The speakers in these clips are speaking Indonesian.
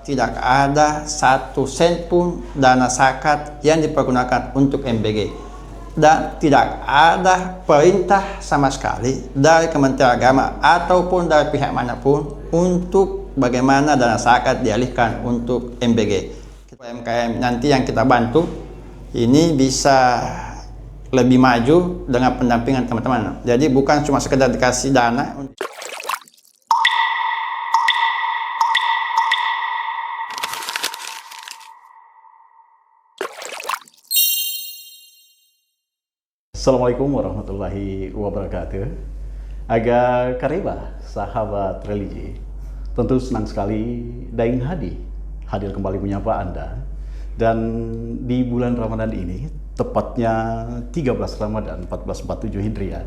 tidak ada 1 sen pun dana zakat yang dipergunakan untuk MBG, dan tidak ada perintah sama sekali dari Kementerian Agama ataupun dari pihak manapun untuk bagaimana dana zakat dialihkan untuk MBG. UMKM nanti yang kita bantu ini bisa lebih maju dengan pendampingan teman-teman. Jadi bukan cuma sekedar dikasih dana. Assalamualaikum warahmatullahi wabarakatuh. Aga kareba, sahabat religi. Tentu senang sekali Daeng Hadi hadir kembali menyapa Anda. Dan di bulan Ramadan ini, tepatnya 13 Ramadan 1447 Hijriah,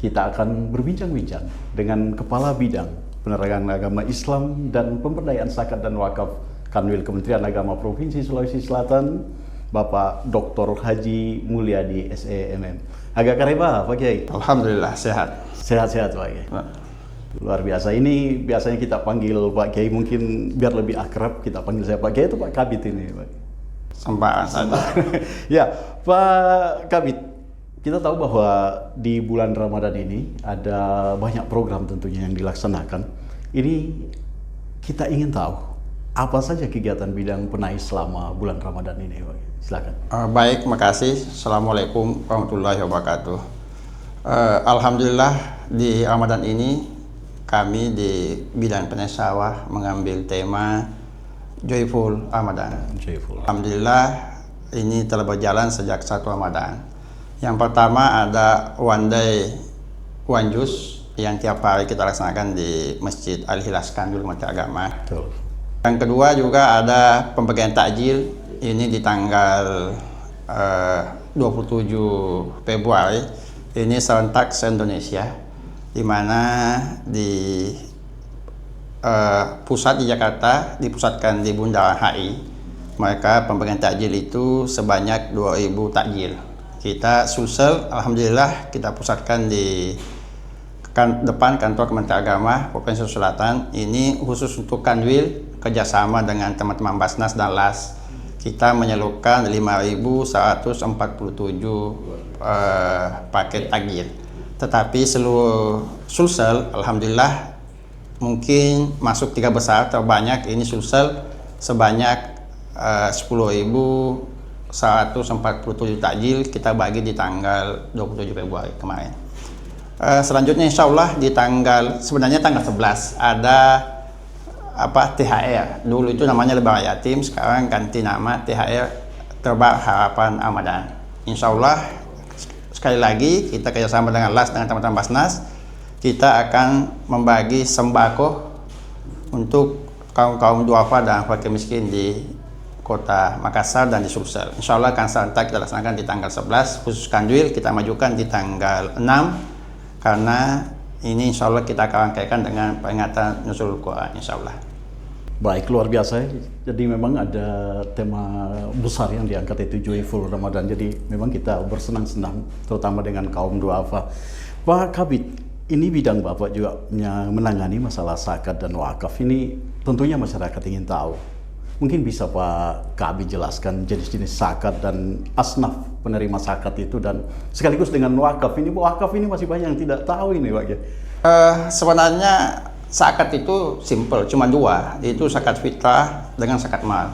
kita akan berbincang-bincang dengan Kepala Bidang Penerangan Agama Islam dan Pemberdayaan Zakat dan Wakaf Kanwil Kementerian Agama Provinsi Sulawesi Selatan, Bapak Dr. Haji Mulyadi SEMM. Agak kareba Pak Kiai? Alhamdulillah sehat. Sehat-sehat Pak Kiai. Luar biasa. Ini biasanya kita panggil Pak Kiai, mungkin biar lebih akrab kita panggil saya Pak Kiai itu Pak Kabit ini Pak. Sampai Ya Pak Kabit, kita tahu bahwa di bulan Ramadan ini ada banyak program tentunya yang dilaksanakan. Ini kita ingin tahu apa saja kegiatan bidang PENAI selama bulan Ramadan ini, Pak? Silakan. Baik, makasih. Assalamualaikum warahmatullahi wabarakatuh. Alhamdulillah di Ramadan ini kami di bidang PENAI Sawah mengambil tema Joyful Ramadan. Joyful. Alhamdulillah ini telah berjalan sejak 1 Ramadan. Yang pertama ada One Day One Juz yang tiap hari kita laksanakan di Masjid Al-Hilas Kanwil Kementerian Agama. Betul. Yang kedua juga ada pembagian takjil, ini di tanggal 27 Februari, ini serentak se-Indonesia, di mana di pusat di Jakarta, dipusatkan di Bundaran HI, maka pembagian takjil itu sebanyak 2.000 takjil. Kita Sulsel, alhamdulillah kita pusatkan di depan kantor Kementerian Agama Provinsi Selatan, ini khusus untuk Kanwil, kerjasama dengan teman-teman Basnas dan LAS, kita menyalurkan 5.147 paket takjil. Tetapi seluruh Sulsel, alhamdulillah mungkin masuk 3 besar terbanyak ini Sulsel sebanyak 10.147 takjil kita bagi di tanggal 27 Februari kemarin. Selanjutnya insya Allah di sebenarnya tanggal 11 ada THR. Dulu itu namanya Lebaran Yatim, sekarang ganti nama THR Terbang Harapan Ramadan. Insya Allah sekali lagi kita kerjasama dengan LAS dengan teman-teman Basnas, kita akan membagi sembako untuk kaum duafa dan fakir miskin di Kota Makassar dan di Sulsel. Insya Allah akan serentak kita laksanakan di tanggal 11, khusus Kanwil kita majukan di tanggal 6, karena ini insya Allah kita akan rangkaikan dengan peringatan Nuzulul Quran insya Allah. Baik, luar biasa. Jadi memang ada tema besar yang diangkat, itu Joyful Ramadan. Jadi memang kita bersenang-senang terutama dengan kaum duafa. Pak Kabit, ini bidang Bapak juga menangani masalah zakat dan wakaf. Ini tentunya masyarakat ingin tahu. Mungkin bisa Pak Kabit jelaskan jenis-jenis zakat dan asnaf penerima zakat itu, dan sekaligus dengan wakaf ini. Wakaf ini masih banyak yang tidak tahu ini Pak. Sebenarnya zakat itu simple, cuma 2, yaitu zakat fitrah dengan zakat mal.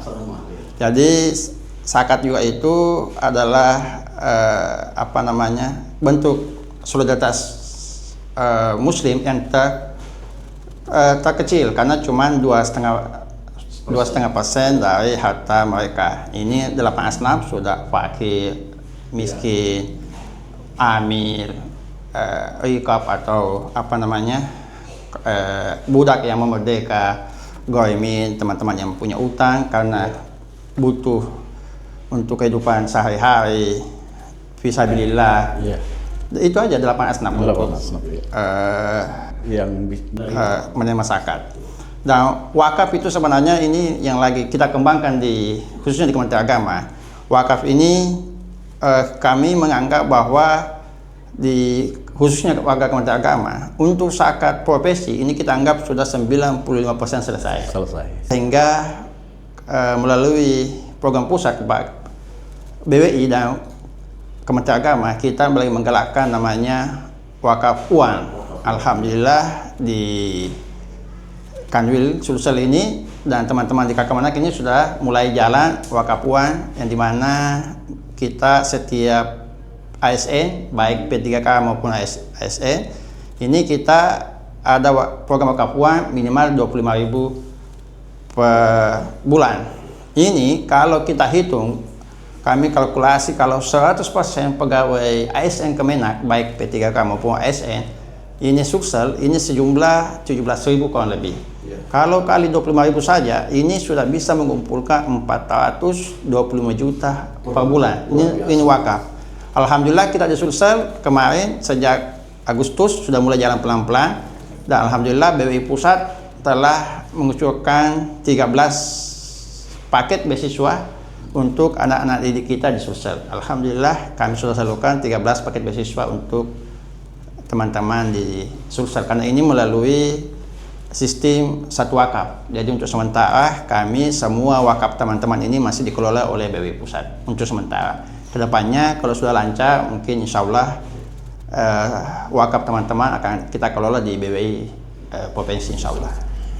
Jadi zakat juga itu adalah bentuk solidaritas Muslim yang terkecil, karena cuma 2,5% dari harta mereka. Ini 8 asnaf, sudah fakir, miskin, amil, rikab atau budak yang memerdeka, goimin, teman-teman yang punya utang karena butuh untuk kehidupan sehari-hari, fisabilillah. Itu aja 8 asnaf untuk yang menerima zakat. Dan wakaf itu sebenarnya ini yang lagi kita kembangkan khususnya di Kementerian Agama. Wakaf ini kami menganggap bahwa khususnya warga Kementerian Agama, untuk zakat profesi ini kita anggap sudah 95% selesai. Sehingga melalui program pusat BWI dan Kementerian Agama, kita mulai menggalakkan namanya wakaf uang. Alhamdulillah di Kanwil Sulsel ini dan teman-teman di Kakamanak ini sudah mulai jalan wakaf uang, yang dimana kita setiap ASN baik P3K maupun ASN ini kita ada program wakaf uang minimal 25.000 per bulan. Ini kalau kita hitung, kami kalkulasi kalau 100% pegawai ASN Kemenak baik P3K maupun ASN ini Sulsel ini sejumlah 17.000 kurang lebih. Kalau kali 25.000 saja ini sudah bisa mengumpulkan 425 juta per bulan. Ini wakaf. Alhamdulillah kita di Sulsel kemarin sejak Agustus sudah mulai jalan pelan-pelan, dan alhamdulillah BWI Pusat telah mengucurkan 13 paket beasiswa untuk anak-anak didik kita di Sulsel. Alhamdulillah kami sudah salurkan 13 paket beasiswa untuk teman-teman di Sulsel, karena ini melalui sistem satu wakaf. Jadi untuk sementara kami semua wakaf teman-teman ini masih dikelola oleh BWI Pusat untuk sementara. Kedepannya kalau sudah lancar mungkin insya Allah wakaf teman-teman akan kita kelola di BWI Provinsi insya Allah.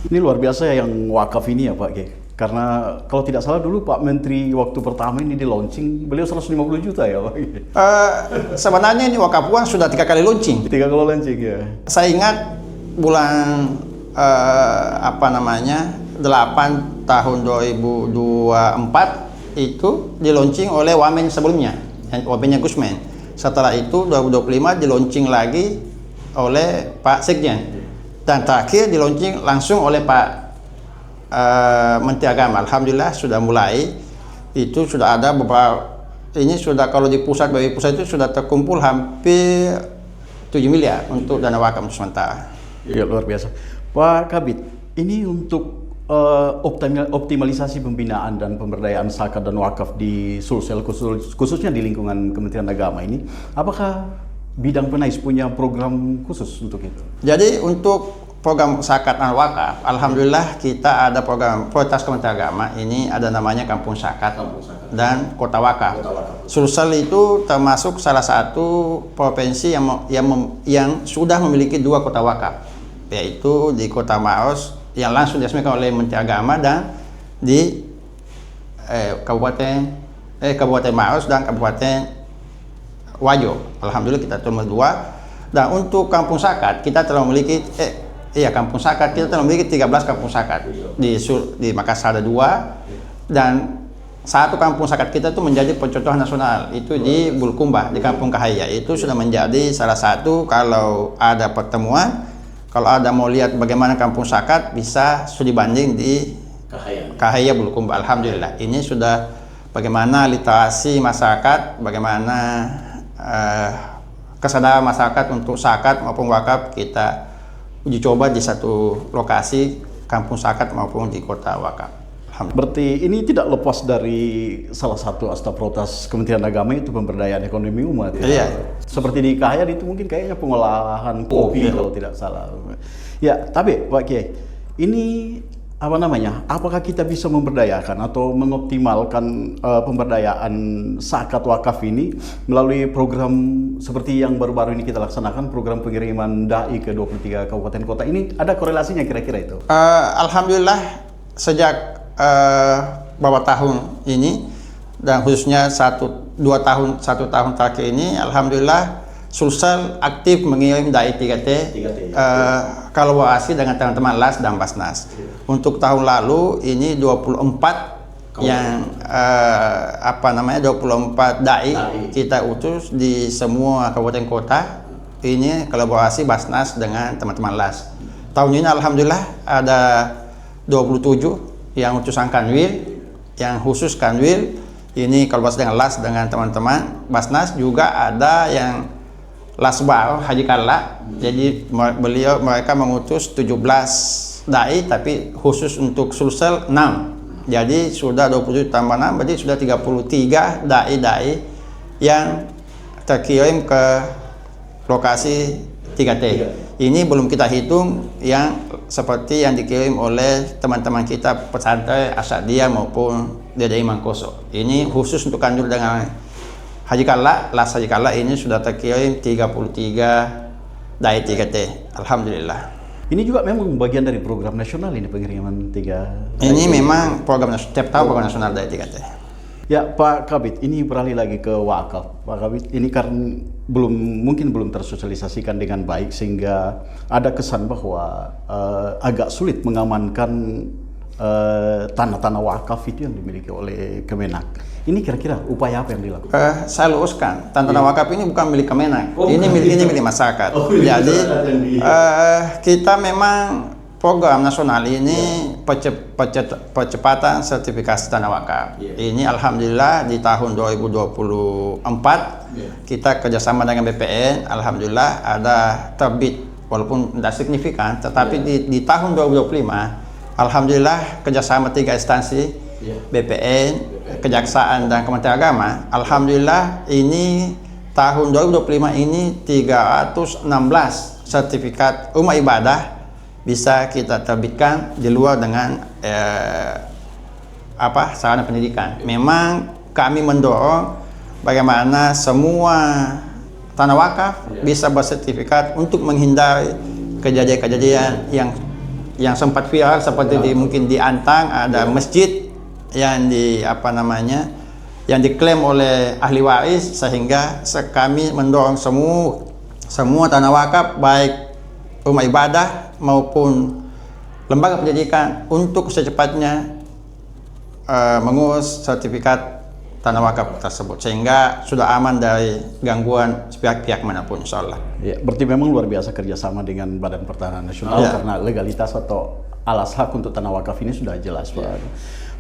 Ini luar biasa yang wakaf ini ya Pak G. Karena kalau tidak salah dulu Pak Menteri waktu pertama ini di launching, beliau 150 juta ya Pak G. Sebenarnya ini wakaf uang sudah 3 kali launching. 3 kali launching ya. Saya ingat bulan 8 tahun 2024 itu di launching oleh Wamen sebelumnya, Wamennya Gusmen. Setelah itu 2025 di launching lagi oleh Pak Sekjen, dan terakhir di launching langsung oleh Pak Menteri Agama. Alhamdulillah sudah mulai, itu sudah ada beberapa, ini sudah kalau di pusat BWI Pusat itu sudah terkumpul hampir 7 miliar untuk dana wakaf sementara. Ya luar biasa. Pak Kabid, ini untuk optimalisasi pembinaan dan pemberdayaan zakat dan wakaf di Sulsel, khususnya di lingkungan Kementerian Agama ini, apakah bidang Penais punya program khusus untuk itu? Jadi untuk program zakat dan wakaf, alhamdulillah kita ada program prioritas Kementerian Agama, ini ada namanya Kampung Zakat dan Kota Wakaf. Sulsel itu termasuk salah satu provinsi yang sudah memiliki 2 kota wakaf, yaitu di Kota Maros yang langsung diresmikan oleh Menteri Agama, dan di Kabupaten Maros dan Kabupaten Wajo. Alhamdulillah kita nomor 2. Dan untuk Kampung Zakat kita telah memiliki Kampung Zakat kita telah memiliki 13 kampung zakat. Di Makassar ada 2, dan 1 kampung zakat kita itu menjadi pencontohan nasional, itu di Bulukumba di Kampung Kahaya. Itu sudah menjadi salah satu, kalau ada pertemuan, kalau ada mau lihat bagaimana kampung zakat bisa studi banding di Kahaya Bulukumba. Alhamdulillah ini sudah bagaimana literasi masyarakat, bagaimana kesadaran masyarakat untuk zakat maupun wakaf kita uji coba di satu lokasi kampung zakat maupun di kota wakaf. Berarti ini tidak lepas dari salah satu asta prioritas Kementerian Agama, itu pemberdayaan ekonomi umat. Ya? Iya. Seperti di Kahaya itu mungkin kayaknya pengolahan kopi kalau tidak salah. Ya, tapi Pak Kiai, ini apakah kita bisa memberdayakan atau mengoptimalkan pemberdayaan zakat wakaf ini melalui program seperti yang baru-baru ini kita laksanakan, program pengiriman dai ke 23 kabupaten kota ini, ada korelasinya kira-kira itu? Alhamdulillah sejak beberapa tahun ini, dan khususnya 1 tahun terakhir ini, alhamdulillah Sulsel aktif mengirim dai 3T kolaborasi dengan teman-teman LAS dan Basnas. Untuk tahun lalu ini 24 24 dai kita utus di semua kabupaten kota. Ini kolaborasi Basnas dengan teman-teman LAS. Tahun ini alhamdulillah ada 27 yang utusan Kanwil, yang khusus Kanwil ini kolaborasi dengan LAS dengan teman-teman Basnas. Juga ada yang Lasbar Haji Kalla, jadi mereka mengutus 17 dai, tapi khusus untuk Sulsel 6. Jadi sudah 27 tambah 6, berarti sudah 33 dai yang terkirim ke lokasi 3T. Ini belum kita hitung yang seperti yang dikirim oleh teman-teman kita pesantren Asadiyah maupun Dede Mangkoso. Ini khusus untuk Kanjur dengan Haji Kalla, Las Haji Kalla ini sudah terkirim 33 dai 3T. Alhamdulillah. Ini juga memang bagian dari program nasional ini, pengiriman 3. Ini memang program setiap tahun program nasional dai 3T. Ya Pak Kabid, ini beralih lagi ke wakaf. Pak Kabid, ini karena mungkin belum tersosialisasikan dengan baik sehingga ada kesan bahwa agak sulit mengamankan tanah-tanah wakaf itu yang dimiliki oleh Kemenak. Ini kira-kira upaya apa yang dilakukan? Saya luruskan, tanah wakaf ini bukan milik Kemenak, ini milik masyarakat. Jadi kita memang program nasional ini percepatan sertifikasi tanah wakaf. Ini alhamdulillah di tahun 2024 kita kerjasama dengan BPN, alhamdulillah ada terbit walaupun tidak signifikan, tetapi di tahun 2025 alhamdulillah kerjasama 3 instansi BPN, Kejaksaan dan Kementerian Agama, alhamdulillah ini tahun 2025 ini 316 sertifikat rumah ibadah bisa kita terbitkan di luar dengan sarana pendidikan. Memang kami mendorong bagaimana semua tanah wakaf bisa bersertifikat untuk menghindari kejadian-kejadian yang sempat viral seperti mungkin di Antang ada masjid yang yang diklaim oleh ahli waris, sehingga kami mendorong semua tanah wakaf baik rumah ibadah maupun lembaga pendidikan untuk secepatnya mengurus sertifikat tanah wakaf tersebut sehingga sudah aman dari gangguan pihak-pihak manapun, insya Allah. Ya, berarti memang luar biasa kerjasama dengan Badan Pertanahan Nasional karena legalitas atau alas hak untuk tanah wakaf ini sudah jelas, Pak.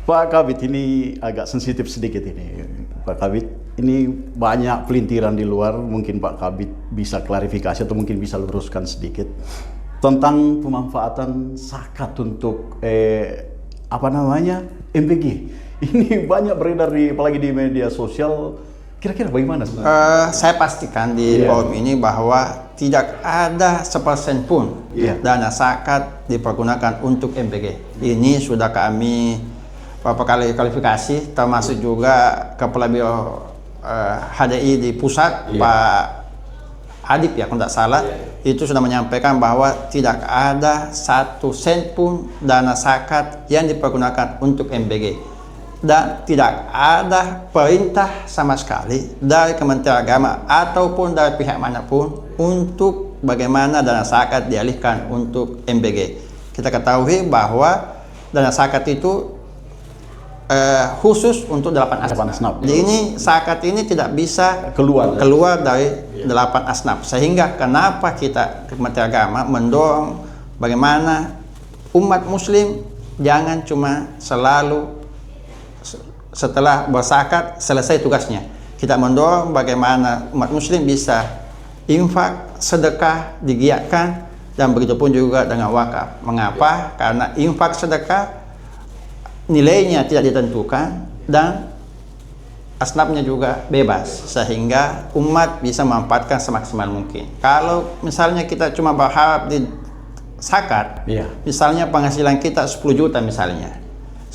Pak Kabid, ini agak sensitif sedikit ini. Pak Kabid, ini banyak pelintiran di luar, mungkin Pak Kabid bisa klarifikasi atau mungkin bisa luruskan sedikit tentang pemanfaatan zakat untuk MPG. Ini banyak beredar apalagi di media sosial. Kira-kira bagaimana? Saya pastikan di forum ini bahwa tidak ada 1% pun dana zakat dipergunakan untuk MPG. Ini sudah kami beberapa kali klarifikasi, termasuk juga Kepala Biro HDI di pusat, Pak Adib ya kalau tidak salah, itu sudah menyampaikan bahwa tidak ada 1 sen pun dana zakat yang dipergunakan untuk MPG, dan tidak ada perintah sama sekali dari Kementerian Agama ataupun dari pihak manapun untuk bagaimana dana zakat dialihkan untuk MPG. Kita ketahui bahwa dana zakat itu khusus untuk 8 asnaf. Jadi ini zakat ini tidak bisa keluar dari 8 asnaf. Sehingga kenapa kita Kementerian Agama mendorong bagaimana umat muslim jangan cuma selalu setelah berzakat selesai tugasnya. Kita mendorong bagaimana umat muslim bisa infak, sedekah digiatkan, dan begitu pun juga dengan wakaf. Mengapa? Karena infak sedekah nilainya tidak ditentukan dan asnafnya juga bebas, sehingga umat bisa memanfaatkan semaksimal mungkin. Kalau misalnya kita cuma berharap di zakat, misalnya penghasilan kita 10 juta misalnya,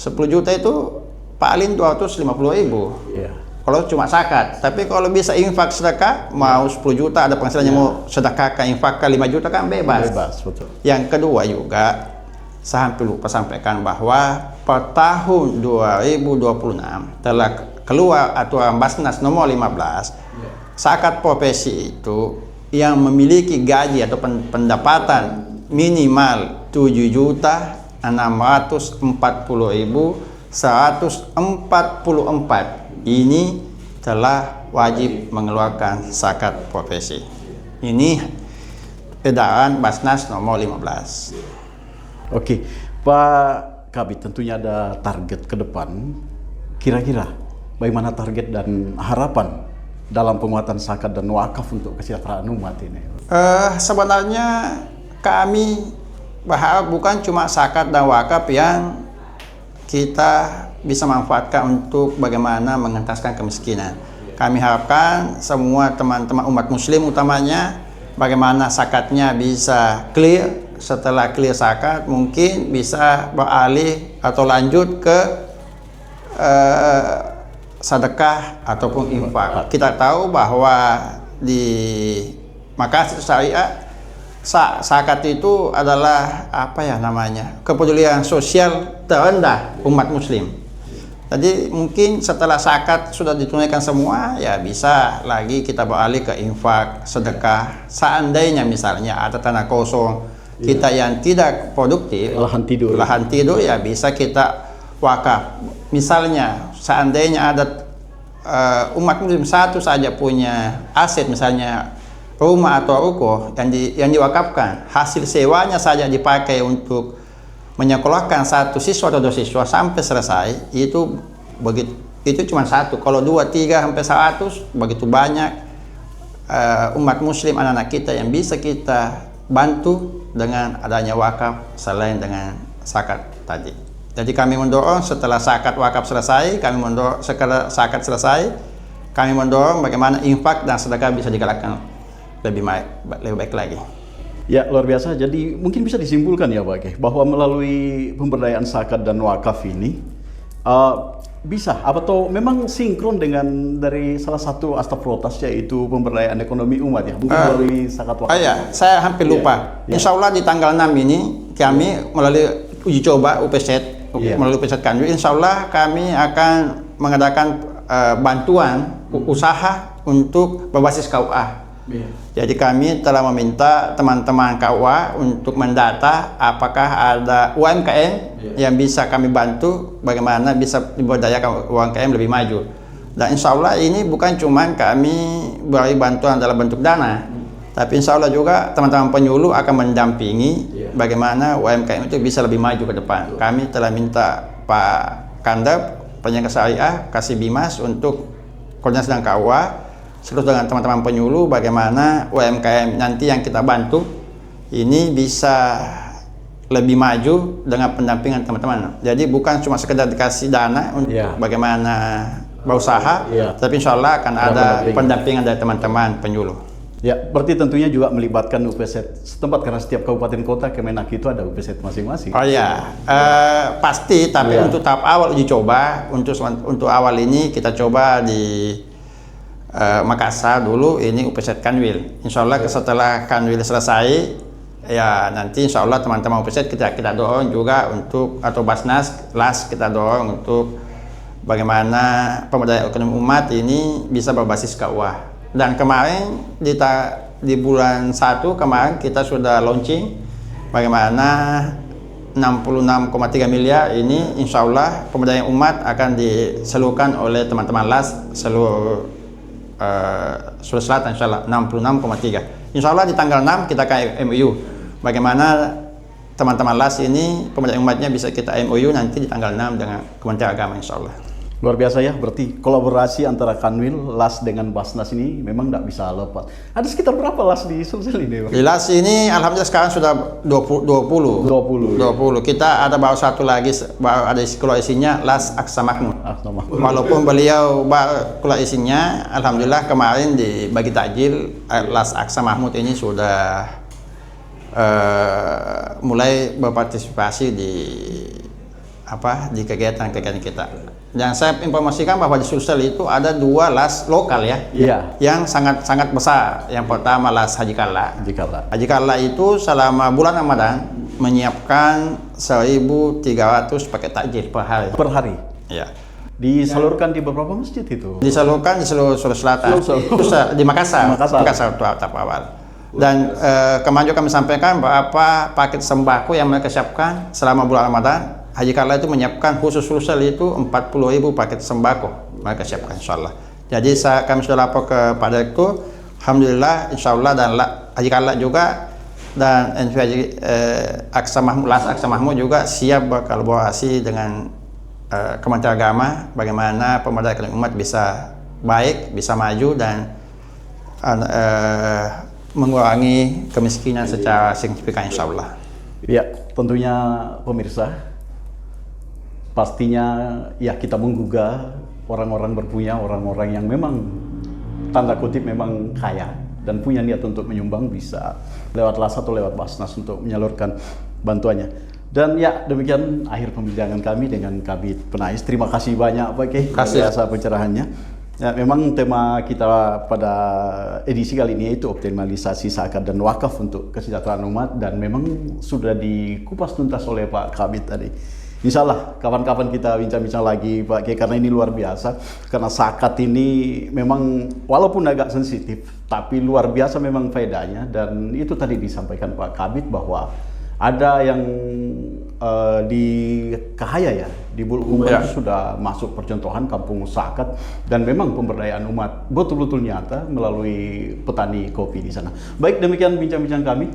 10 juta itu paling 250.000 kalau cuma zakat. Tapi kalau bisa infak sedekah, mau 10 juta ada penghasilannya mau sedekahkan infakkan 5 juta kan bebas. Betul. Yang kedua juga saya lupa sampaikan bahwa per tahun 2026 telah keluar aturan Basnas nomor 15, zakat profesi itu yang memiliki gaji atau pendapatan minimal 7.640.144 ini telah wajib mengeluarkan zakat profesi. Ini edaran Basnas nomor 15. Oke, Pak Kabid, tentunya ada target ke depan. Kira-kira bagaimana target dan harapan dalam penguatan zakat dan wakaf untuk kesejahteraan umat ini? Sebenarnya kami berharap bukan cuma zakat dan wakaf yang kita bisa manfaatkan untuk bagaimana mengentaskan kemiskinan. Kami harapkan semua teman-teman umat muslim utamanya bagaimana zakatnya bisa clear. Setelah clear zakat, mungkin bisa beralih atau lanjut ke sedekah ataupun infak. Kita tahu bahwa di Makassar Syariah zakat itu adalah apa ya namanya, kepedulian sosial terendah umat muslim. Jadi mungkin setelah zakat sudah ditunaikan semua, ya bisa lagi kita beralih ke infak, sedekah. Seandainya misalnya ada tanah kosong kita yang tidak produktif, lahan tidur ya bisa kita wakaf. Misalnya seandainya ada umat muslim satu saja punya aset, misalnya rumah atau ruko yang diwakafkan, hasil sewanya saja dipakai untuk menyekolahkan satu siswa atau dua siswa sampai selesai, itu cuma satu. Kalau 2, 3 sampai 100 begitu banyak umat muslim, anak-anak kita yang bisa kita bantu dengan adanya wakaf selain dengan zakat tadi. Jadi kami mendorong setelah zakat wakaf selesai, setelah zakat selesai, kami mendorong bagaimana infak dan sedekah bisa digalakkan lebih baik lagi. Ya, luar biasa. Jadi mungkin bisa disimpulkan ya Pak, bahwa melalui pemberdayaan zakat dan wakaf ini bisa atau memang sinkron dengan dari salah satu astag prioritas, yaitu pemberdayaan ekonomi umat ya, mungkin melalui zakat wakaf. Ya, saya hampir lupa. Insya Allah di tanggal 6 ini kami melalui uji coba UPZ, melalui UPZ Kanwil, insya Allah kami akan mengadakan bantuan usaha untuk berbasis KUA. Jadi kami telah meminta teman-teman KUA untuk mendata apakah ada UMKM yang bisa kami bantu, bagaimana bisa diberdayakan UMKM lebih maju. Dan insya Allah ini bukan cuma kami beri bantuan dalam bentuk dana, tapi insya Allah juga teman-teman penyuluh akan mendampingi bagaimana UMKM itu bisa lebih maju ke depan. Kami telah minta Pak Kandab, Penjaga Syariah, Kasih Bimas untuk koordinasi dengan KUA, seluruh dengan teman-teman penyuluh, bagaimana UMKM nanti yang kita bantu ini bisa lebih maju dengan pendampingan teman-teman. Jadi bukan cuma sekedar dikasih dana untuk bagaimana berusaha, tapi insya Allah akan ada pendampingan dari teman-teman penyuluh. Ya, berarti tentunya juga melibatkan UPZ setempat, karena setiap kabupaten kota Kemenak itu ada UPZ masing-masing. Oh ya, pasti. Tapi untuk tahap awal uji coba, untuk awal ini kita coba di Makassar dulu, ini UPZ Kanwil. Insya Allah setelah Kanwil selesai, ya nanti insya Allah teman-teman UPZ kita dorong juga untuk, atau Basnas, LAS kita dorong untuk bagaimana pemberdayaan ekonomi umat ini bisa berbasis KUA. Dan kemarin di bulan 1 kemarin kita sudah launching bagaimana 66,3 miliar ini insya Allah pemberdayaan umat akan disalurkan oleh teman-teman LAS seluruh Sulawesi Selatan, insya Allah 66,3. Insya Allah di tanggal 6 kita ke MOU bagaimana teman-teman LAS ini pemberdayaan umatnya bisa kita MOU nanti di tanggal 6 dengan Kementerian Agama, insya Allah. Luar biasa ya, berarti kolaborasi antara Kanwil, LAS dengan Basnas ini memang tidak bisa lepas. Ada sekitar berapa LAS di Sulsel ini? Di LAS ini alhamdulillah sekarang sudah 20. Kita ada baru satu lagi, baru ada keluar isinya LAS Aqsa Mahmud. Walaupun beliau keluar isinya, alhamdulillah kemarin dibagi takjil, LAS Aqsa Mahmud ini sudah mulai berpartisipasi di kegiatan-kegiatan kita. Yang saya informasikan bahwa di Sulsel itu ada 2 LAS lokal yang sangat besar. Yang pertama LAS Haji Kalla. Haji Kalla itu selama bulan Ramadan menyiapkan 1.300 paket takjil per hari. Ya. Disalurkan di beberapa masjid itu. Disalurkan di seluruh Sulawesi Selatan. Di Makassar untuk tahap awal. Dan kemarin juga kami sampaikan beberapa paket sembako yang mereka siapkan selama bulan Ramadan. Haji Kalla itu menyiapkan khusus Sulsel itu 40.000 paket sembako mereka siapkan, insya Allah. Jadi kami sudah lapor kepada itu, alhamdulillah, insya Allah, dan Haji Kalla juga dan NV Aqsa Mahmud juga siap berkolaborasi dengan Kementerian Agama bagaimana pemberdayaan ekonomi umat bisa baik, bisa maju dan mengurangi kemiskinan secara signifikan, insya Allah. Ya, tentunya pemirsa, pastinya ya kita menggugah orang-orang berpunya, orang-orang yang memang tanda kutip memang kaya. dan punya niat untuk menyumbang bisa lewat LAS atau lewat Basnas untuk menyalurkan bantuannya. Dan ya demikian akhir pembincangan kami dengan Kabid Penais. Terima kasih banyak Pak Kiai atas pencerahannya. Ya, memang tema kita pada edisi kali ini yaitu optimalisasi zakat dan wakaf untuk kesejahteraan umat, dan memang sudah dikupas tuntas oleh Pak Kabid tadi. Insya Allah kapan-kapan kita bincang-bincang lagi Pak Kiai, karena ini luar biasa. Karena zakat ini memang walaupun agak sensitif, tapi luar biasa memang faedahnya. Dan itu tadi disampaikan Pak Kabid bahwa ada yang di Kahaya ya, di Bulukumba itu sudah masuk percontohan kampung zakat, dan memang pemberdayaan umat betul-betul nyata melalui petani kopi di sana. Baik, demikian bincang-bincang kami.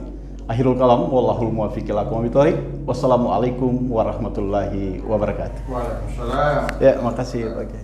Akhirul kalam, wallahul muwaffiq ila aqwamit thoriq. Wassalamualaikum warahmatullahi wabarakatuh. Waalaikumsalam. Ya, makasih Pak Kiai.